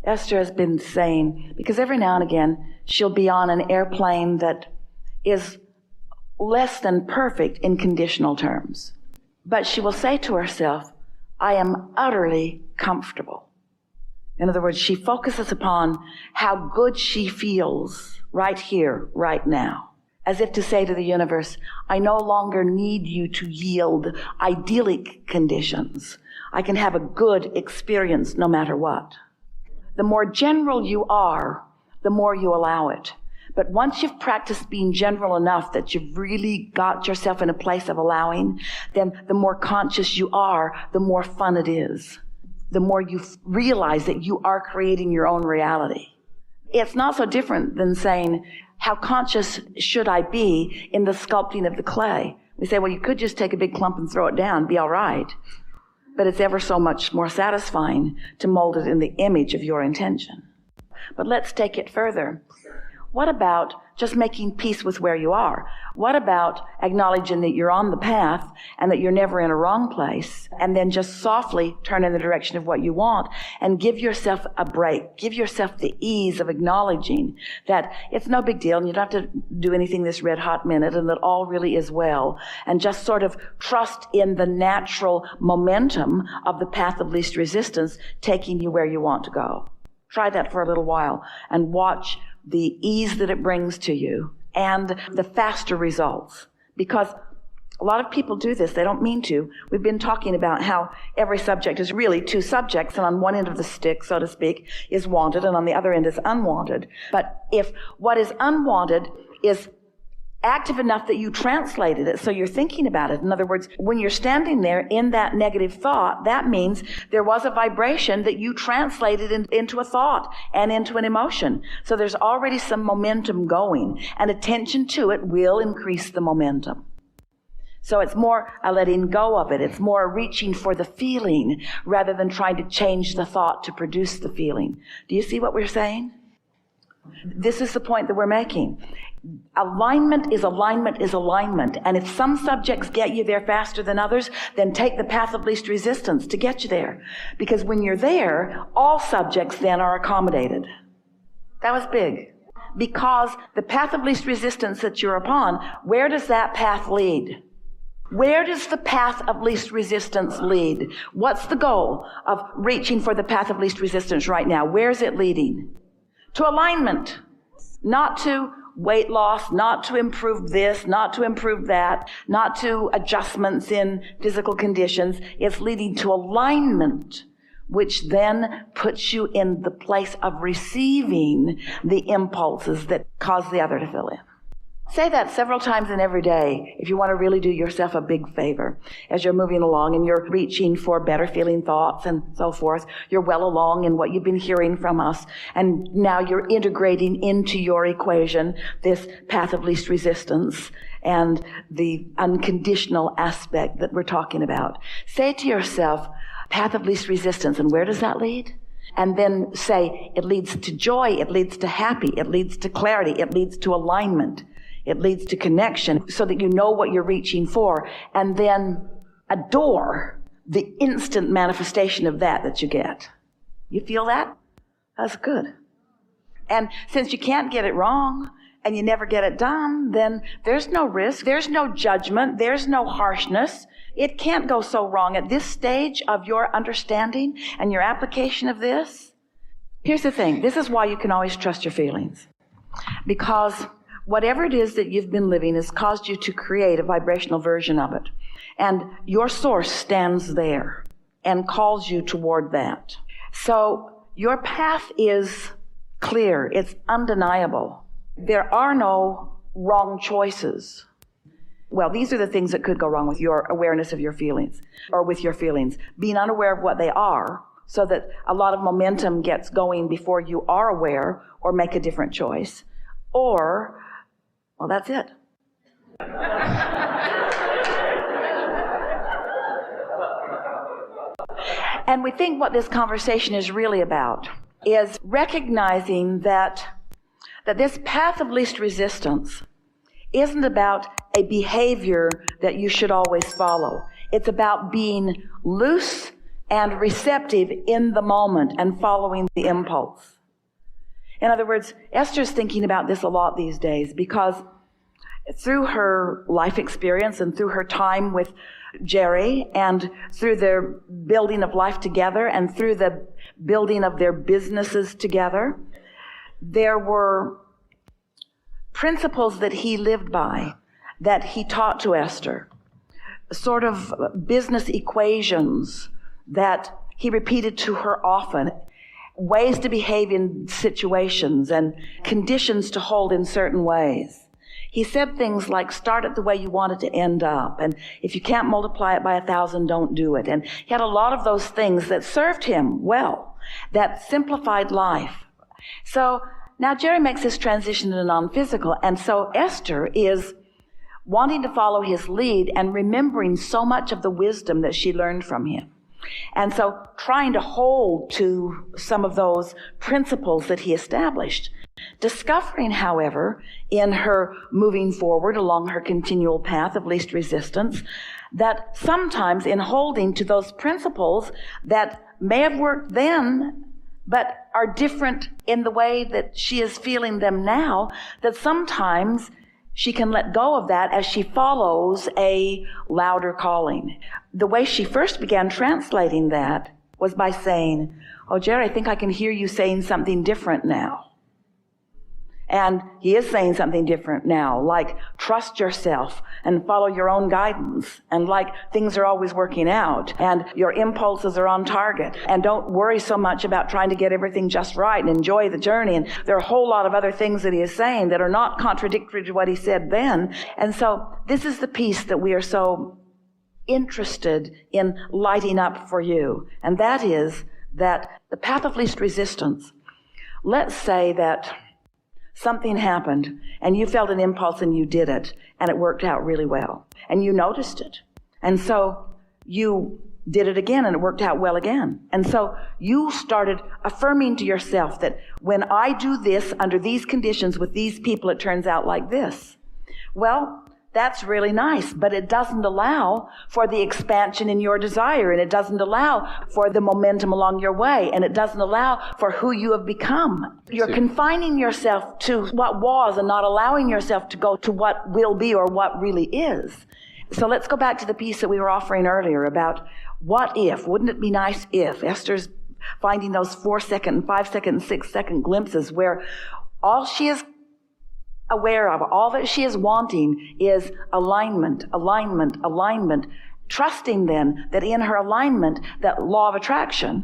Esther has been saying, because every now and again she'll be on an airplane that is less than perfect in conditional terms. But she will say to herself, I am utterly comfortable. In other words, she focuses upon how good she feels right here, right now, as if to say to the universe, I no longer need you to yield idyllic conditions. I can have a good experience no matter what. The more general you are, the more you allow it. But once you've practiced being general enough that you've really got yourself in a place of allowing, then the more conscious you are, the more fun it is. The more you realize that you are creating your own reality. It's not so different than saying, how conscious should I be in the sculpting of the clay? We say, well, you could just take a big clump and throw it down, be all right. But it's ever so much more satisfying to mold it in the image of your intention. But let's take it further. What about just making peace with where you are? What about acknowledging that you're on the path and that you're never in a wrong place, and then just softly turn in the direction of what you want and give yourself a break. Give yourself the ease of acknowledging that it's no big deal and you don't have to do anything this red hot minute and that all really is well, and just sort of trust in the natural momentum of the path of least resistance taking you where you want to go. Try that for a little while and watch the ease that it brings to you and the faster results. Because a lot of people do this, they don't mean to. We've been talking about how every subject is really two subjects, and on one end of the stick, so to speak, is wanted, and on the other end is unwanted. But if what is unwanted is active enough that you translated it, so you're thinking about it. In other words, when you're standing there in that negative thought, that means there was a vibration that you translated into a thought and into an emotion. So there's already some momentum going, and attention to it will increase the momentum. So it's more a letting go of it. It's more a reaching for the feeling rather than trying to change the thought to produce the feeling. Do you see what we're saying? This is the point that we're making. Alignment is alignment is alignment. And if some subjects get you there faster than others, then take the path of least resistance to get you there. Because when you're there, all subjects then are accommodated. That was big. Because the path of least resistance that you're upon, where does that path lead? Where does the path of least resistance lead? What's the goal of reaching for the path of least resistance right now? Where's it leading? To alignment, not to weight loss, not to improve this, not to improve that, not to adjustments in physical conditions. It's leading to alignment, which then puts you in the place of receiving the impulses that cause the other to fill in. Say that several times in every day if you want to really do yourself a big favor. As you're moving along and you're reaching for better feeling thoughts and so forth, you're well along in what you've been hearing from us, and now you're integrating into your equation this path of least resistance and the unconditional aspect that we're talking about. Say to yourself, path of least resistance, and where does that lead? And then say, it leads to joy, it leads to happy, it leads to clarity, it leads to alignment. It leads to connection so that you know what you're reaching for, and then adore the instant manifestation of that you get. You feel that? That's good. And since you can't get it wrong and you never get it done, then there's no risk, there's no judgment, there's no harshness. It can't go so wrong at this stage of your understanding and your application of this. Here's the thing. This is why you can always trust your feelings. Because whatever it is that you've been living has caused you to create a vibrational version of it. And your source stands there and calls you toward that. So your path is clear. It's undeniable. There are no wrong choices. Well, these are the things that could go wrong with your awareness of your feelings, or with your feelings. Being unaware of what they are, so that a lot of momentum gets going before you are aware or make a different choice. Or, well, that's it. And we think what this conversation is really about is recognizing that this path of least resistance isn't about a behavior that you should always follow. It's about being loose and receptive in the moment and following the impulse. In other words, Esther's thinking about this a lot these days because through her life experience and through her time with Jerry and through their building of life together and through the building of their businesses together, there were principles that he lived by that he taught to Esther, sort of business equations that he repeated to her often, ways to behave in situations and conditions to hold in certain ways. He said things like, start it the way you want it to end up. And if you can't multiply it by 1,000, don't do it. And he had a lot of those things that served him well, that simplified life. So now Jerry makes this transition to non-physical. And so Esther is wanting to follow his lead and remembering so much of the wisdom that she learned from him. And so trying to hold to some of those principles that he established. Discovering, however, in her moving forward along her continual path of least resistance, that sometimes in holding to those principles that may have worked then, but are different in the way that she is feeling them now, that sometimes she can let go of that as she follows a louder calling. The way she first began translating that was by saying, oh, Jerry, I think I can hear you saying something different now. And he is saying something different now, like trust yourself and follow your own guidance, and like things are always working out and your impulses are on target, and don't worry so much about trying to get everything just right and enjoy the journey. And there are a whole lot of other things that he is saying that are not contradictory to what he said then. And so this is the piece that we are so interested in lighting up for you. And that is that the path of least resistance, let's say that something happened and you felt an impulse and you did it and it worked out really well and you noticed it. And so you did it again and it worked out well again. And so you started affirming to yourself that when I do this under these conditions with these people, it turns out like this. Well, that's really nice, but it doesn't allow for the expansion in your desire, and it doesn't allow for the momentum along your way, and it doesn't allow for who you have become. You're confining yourself to what was and not allowing yourself to go to what will be or what really is. So let's go back to the piece that we were offering earlier about what if. Wouldn't it be nice if? Esther's finding those 4-second and 5-second and 6-second glimpses where all she is aware of, all that she is wanting is alignment, alignment, alignment, trusting then that in her alignment, that law of attraction,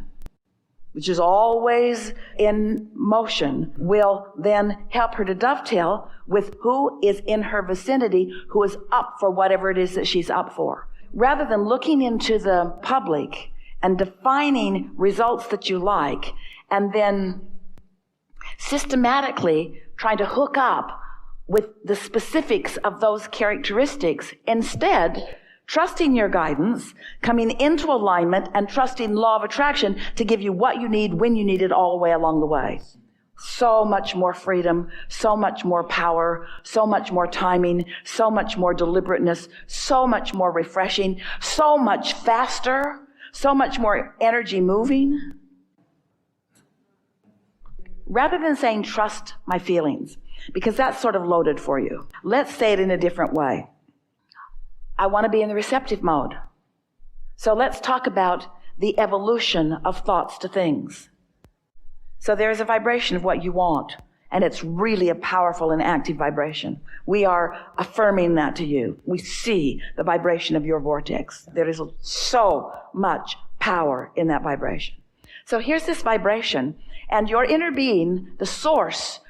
which is always in motion, will then help her to dovetail with who is in her vicinity, who is up for whatever it is that she's up for. Rather than looking into the public and defining results that you like, and then systematically trying to hook up with the specifics of those characteristics. Instead, trusting your guidance, coming into alignment, and trusting law of attraction to give you what you need when you need it all the way along the way. So much more freedom, so much more power, so much more timing, so much more deliberateness, so much more refreshing, so much faster, so much more energy moving. Rather than saying, trust my feelings, because that's sort of loaded for you. Let's say it in a different way. I want to be in the receptive mode. So let's talk about the evolution of thoughts to things. So there's a vibration of what you want, and it's really a powerful and active vibration. We are affirming that to you. We see the vibration of your vortex. There is so much power in that vibration. So here's this vibration, and your inner being, the source,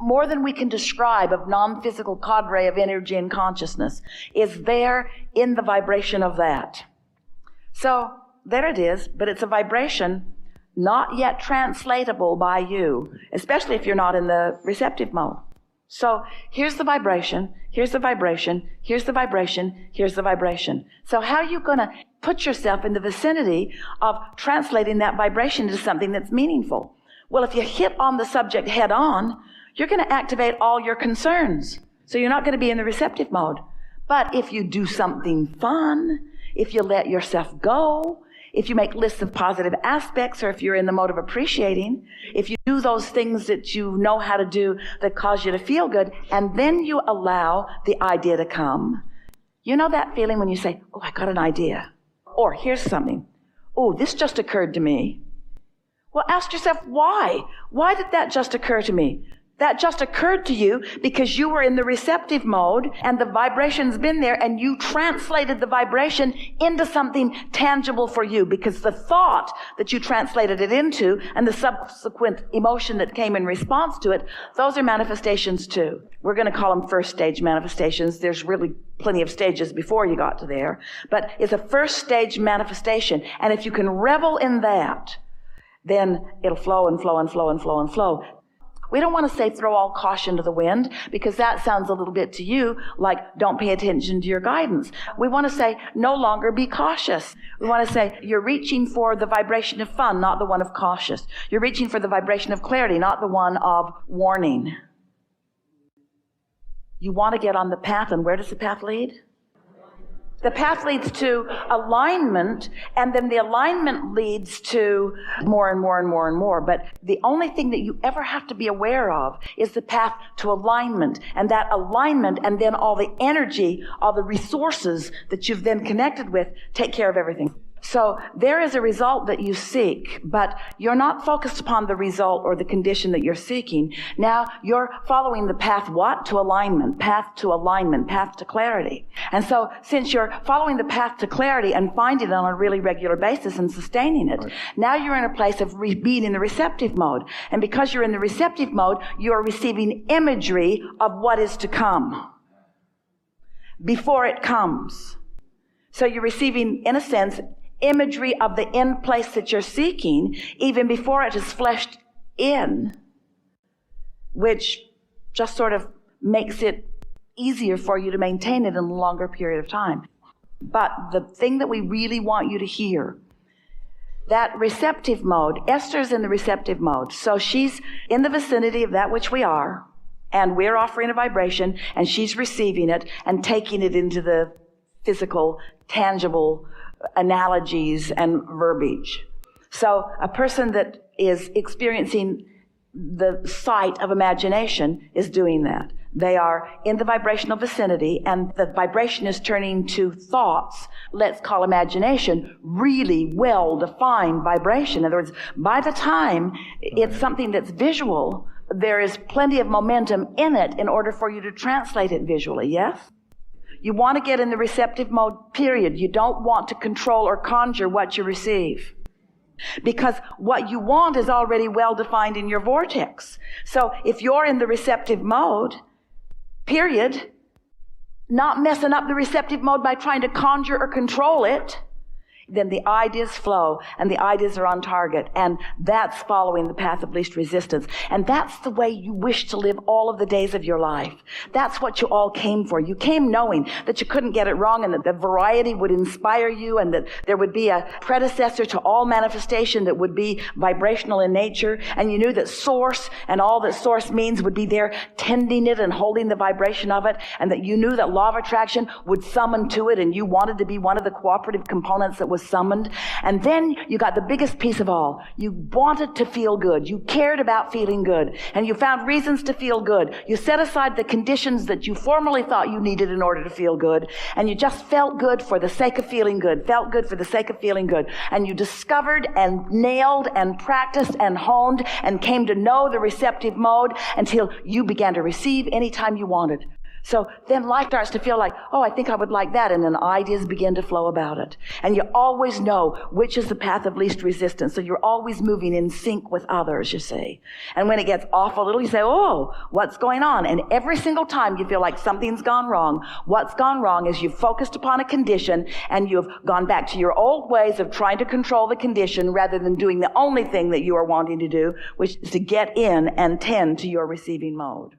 more than we can describe of non-physical cadre of energy and consciousness, is there in the vibration of that. So there it is, but it's a vibration not yet translatable by you, especially if you're not in the receptive mode. So here's the vibration, here's the vibration, here's the vibration, here's the vibration. So how are you going to put yourself in the vicinity of translating that vibration into something that's meaningful? Well, if you hit on the subject head on, you're going to activate all your concerns. So you're not going to be in the receptive mode. But if you do something fun, if you let yourself go, if you make lists of positive aspects, or if you're in the mode of appreciating, if you do those things that you know how to do that cause you to feel good, and then you allow the idea to come. You know that feeling when you say, oh, I got an idea. Or here's something. Oh, this just occurred to me. Well, ask yourself, why? Why did that just occur to me? That just occurred to you because you were in the receptive mode and the vibration's been there, and you translated the vibration into something tangible for you, because the thought that you translated it into and the subsequent emotion that came in response to it, those are manifestations too. We're going to call them first stage manifestations. There's really plenty of stages before you got to there, but it's a first stage manifestation. And if you can revel in that, then it'll flow and flow and flow and flow and flow. We don't want to say throw all caution to the wind, because that sounds a little bit to you like don't pay attention to your guidance. We want to say no longer be cautious. We want to say you're reaching for the vibration of fun, not the one of cautious. You're reaching for the vibration of clarity, not the one of warning. You want to get on the path, and where does the path lead? The path leads to alignment, and then the alignment leads to more and more and more and more. But the only thing that you ever have to be aware of is the path to alignment. And that alignment, and then all the energy, all the resources that you've then connected with, take care of everything. So there is a result that you seek, but you're not focused upon the result or the condition that you're seeking. Now you're following the path what? To alignment, path to alignment, path to clarity. And so since you're following the path to clarity and finding it on a really regular basis and sustaining it, now you're in a place of being in the receptive mode. And because you're in the receptive mode, you're receiving imagery of what is to come before it comes. So you're receiving, in a sense, imagery of the end place that you're seeking even before it is fleshed in, which just sort of makes it easier for you to maintain it in a longer period of time. But the thing that we really want you to hear, that receptive mode, Esther's in the receptive mode. So she's in the vicinity of that which we are, and we're offering a vibration, and she's receiving it and taking it into the physical, tangible analogies and verbiage. So a person that is experiencing the sight of imagination is doing that. They are in the vibrational vicinity, and the vibration is turning to thoughts, let's call imagination, really well-defined vibration. In other words, by the time it's something that's visual, there is plenty of momentum in it in order for you to translate it visually, yes? You want to get in the receptive mode, period. You don't want to control or conjure what you receive, because what you want is already well defined in your vortex. So if you're in the receptive mode, period, not messing up the receptive mode by trying to conjure or control it, then the ideas flow, and the ideas are on target, and that's following the path of least resistance. And that's the way you wish to live all of the days of your life. That's what you all came for. You came knowing that you couldn't get it wrong, and that the variety would inspire you, and that there would be a predecessor to all manifestation that would be vibrational in nature, and you knew that Source and all that Source means would be there tending it and holding the vibration of it, and that you knew that law of attraction would summon to it, and you wanted to be one of the cooperative components that was summoned. And then you got the biggest piece of all. You wanted to feel good. You cared about feeling good, and you found reasons to feel good. You set aside the conditions that you formerly thought you needed in order to feel good, and you just felt good for the sake of feeling good, felt good for the sake of feeling good. And you discovered and nailed and practiced and honed and came to know the receptive mode until you began to receive anytime you wanted. So then life starts to feel like, oh, I think I would like that. And then ideas begin to flow about it. And you always know which is the path of least resistance. So you're always moving in sync with others, you see. And when it gets off a little, you say, oh, what's going on? And every single time you feel like something's gone wrong, what's gone wrong is you've focused upon a condition, and you've gone back to your old ways of trying to control the condition rather than doing the only thing that you are wanting to do, which is to get in and tend to your receiving mode.